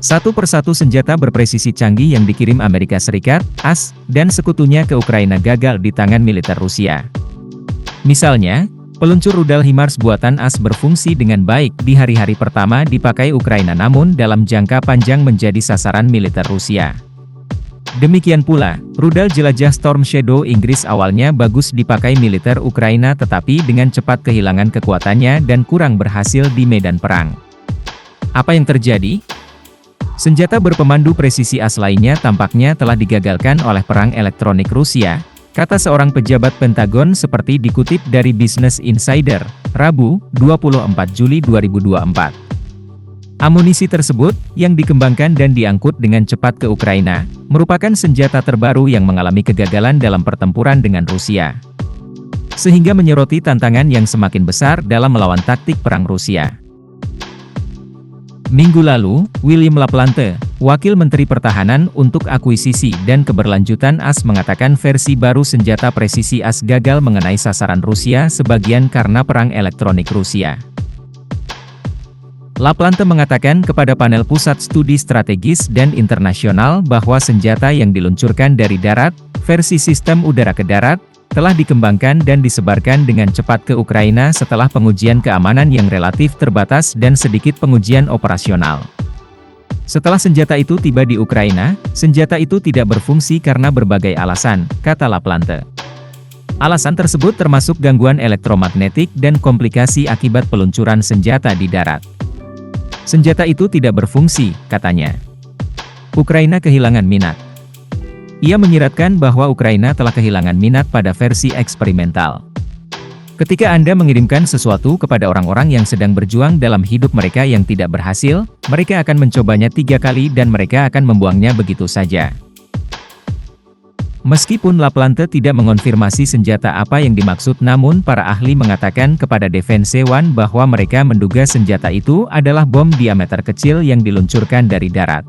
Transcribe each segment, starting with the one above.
Satu persatu senjata berpresisi canggih yang dikirim Amerika Serikat, AS, dan sekutunya ke Ukraina gagal di tangan militer Rusia. Misalnya, peluncur rudal HIMARS buatan AS berfungsi dengan baik di hari-hari pertama dipakai Ukraina namun dalam jangka panjang menjadi sasaran militer Rusia. Demikian pula, rudal jelajah Storm Shadow Inggris awalnya bagus dipakai militer Ukraina tetapi dengan cepat kehilangan kekuatannya dan kurang berhasil di medan perang. Apa yang terjadi? Senjata berpemandu presisi AS lainnya tampaknya telah digagalkan oleh perang elektronik Rusia, kata seorang pejabat Pentagon seperti dikutip dari Business Insider, Rabu, 24 Juli 2024. Amunisi tersebut, yang dikembangkan dan diangkut dengan cepat ke Ukraina, merupakan senjata terbaru yang mengalami kegagalan dalam pertempuran dengan Rusia. Sehingga menyoroti tantangan yang semakin besar dalam melawan taktik perang Rusia. Minggu lalu, William Laplante, Wakil Menteri Pertahanan untuk Akuisisi dan Keberlanjutan AS mengatakan versi baru senjata presisi AS gagal mengenai sasaran Rusia sebagian karena perang elektronik Rusia. Laplante mengatakan kepada panel Pusat Studi Strategis dan Internasional bahwa senjata yang diluncurkan dari darat, versi sistem udara ke darat, telah dikembangkan dan disebarkan dengan cepat ke Ukraina setelah pengujian keamanan yang relatif terbatas dan sedikit pengujian operasional. Setelah senjata itu tiba di Ukraina, senjata itu tidak berfungsi karena berbagai alasan, kata Laplante. Alasan tersebut termasuk gangguan elektromagnetik dan komplikasi akibat peluncuran senjata di darat. Senjata itu tidak berfungsi, katanya. Ukraina kehilangan minat. Ia menyiratkan bahwa Ukraina telah kehilangan minat pada versi eksperimental. Ketika Anda mengirimkan sesuatu kepada orang-orang yang sedang berjuang dalam hidup mereka yang tidak berhasil, mereka akan mencobanya 3 kali dan mereka akan membuangnya begitu saja. Meskipun Laplante tidak mengonfirmasi senjata apa yang dimaksud namun para ahli mengatakan kepada Defense One bahwa mereka menduga senjata itu adalah bom diameter kecil yang diluncurkan dari darat.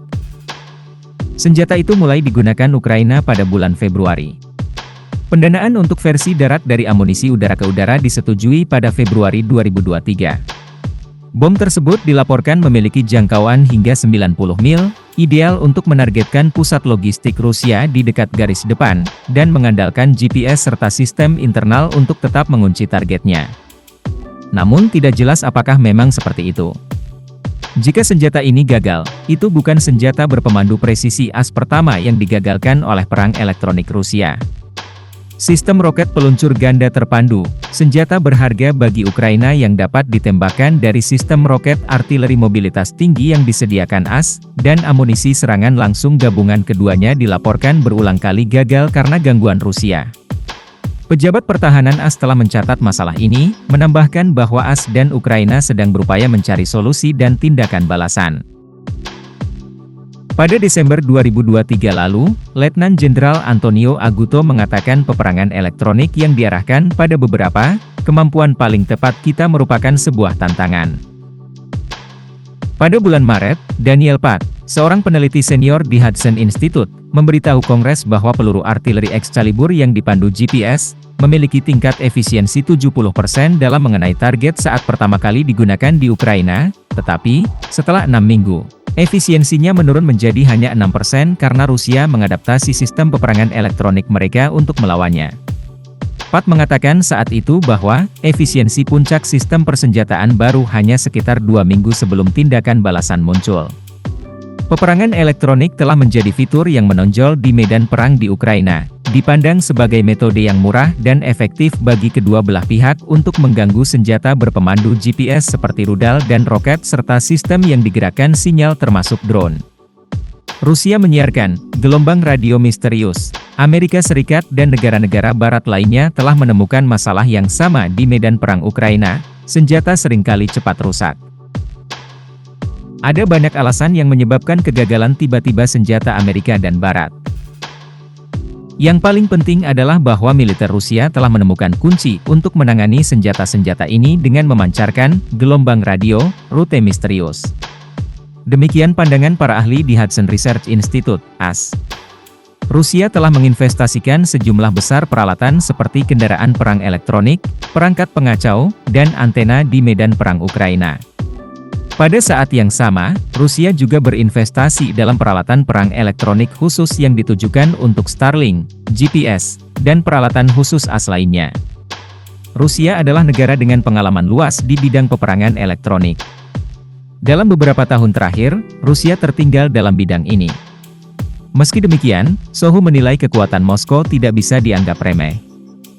Senjata itu mulai digunakan Ukraina pada bulan Februari. Pendanaan untuk versi darat dari amunisi udara ke udara disetujui pada Februari 2023. Bom tersebut dilaporkan memiliki jangkauan hingga 90 mil, ideal untuk menargetkan pusat logistik Rusia di dekat garis depan, dan mengandalkan GPS serta sistem internal untuk tetap mengunci targetnya. Namun tidak jelas apakah memang seperti itu. Jika senjata ini gagal, itu bukan senjata berpemandu presisi AS pertama yang digagalkan oleh perang elektronik Rusia. Sistem roket peluncur ganda terpandu, senjata berharga bagi Ukraina yang dapat ditembakkan dari sistem roket artileri mobilitas tinggi yang disediakan AS, dan amunisi serangan langsung gabungan keduanya dilaporkan berulang kali gagal karena gangguan Rusia. Pejabat pertahanan AS telah mencatat masalah ini, menambahkan bahwa AS dan Ukraina sedang berupaya mencari solusi dan tindakan balasan. Pada Desember 2023 lalu, Letnan Jenderal Antonio Aguto mengatakan peperangan elektronik yang diarahkan pada beberapa kemampuan paling tepat kita merupakan sebuah tantangan. Pada bulan Maret, Daniel Patt, seorang peneliti senior di Hudson Institute, memberitahu Kongres bahwa peluru artileri Excalibur yang dipandu GPS memiliki tingkat efisiensi 70% dalam mengenai target saat pertama kali digunakan di Ukraina, tetapi setelah 6 minggu, efisiensinya menurun menjadi hanya 6% karena Rusia mengadaptasi sistem peperangan elektronik mereka untuk melawannya. Patt mengatakan saat itu bahwa efisiensi puncak sistem persenjataan baru hanya sekitar 2 minggu sebelum tindakan balasan muncul. Peperangan elektronik telah menjadi fitur yang menonjol di medan perang di Ukraina, dipandang sebagai metode yang murah dan efektif bagi kedua belah pihak untuk mengganggu senjata berpemandu GPS seperti rudal dan roket serta sistem yang digerakkan sinyal termasuk drone. Rusia menyiarkan gelombang radio misterius. Amerika Serikat dan negara-negara barat lainnya telah menemukan masalah yang sama di medan perang Ukraina, senjata seringkali cepat rusak. Ada banyak alasan yang menyebabkan kegagalan tiba-tiba senjata Amerika dan Barat. Yang paling penting adalah bahwa militer Rusia telah menemukan kunci untuk menangani senjata-senjata ini dengan memancarkan gelombang radio, rute misterius. Demikian pandangan para ahli di Hudson Research Institute, AS. Rusia telah menginvestasikan sejumlah besar peralatan seperti kendaraan perang elektronik, perangkat pengacau, dan antena di medan perang Ukraina. Pada saat yang sama, Rusia juga berinvestasi dalam peralatan perang elektronik khusus yang ditujukan untuk Starlink, GPS, dan peralatan khusus AS lainnya. Rusia adalah negara dengan pengalaman luas di bidang peperangan elektronik. Dalam beberapa tahun terakhir, Rusia tertinggal dalam bidang ini. Meski demikian, Sohu menilai kekuatan Moskow tidak bisa dianggap remeh.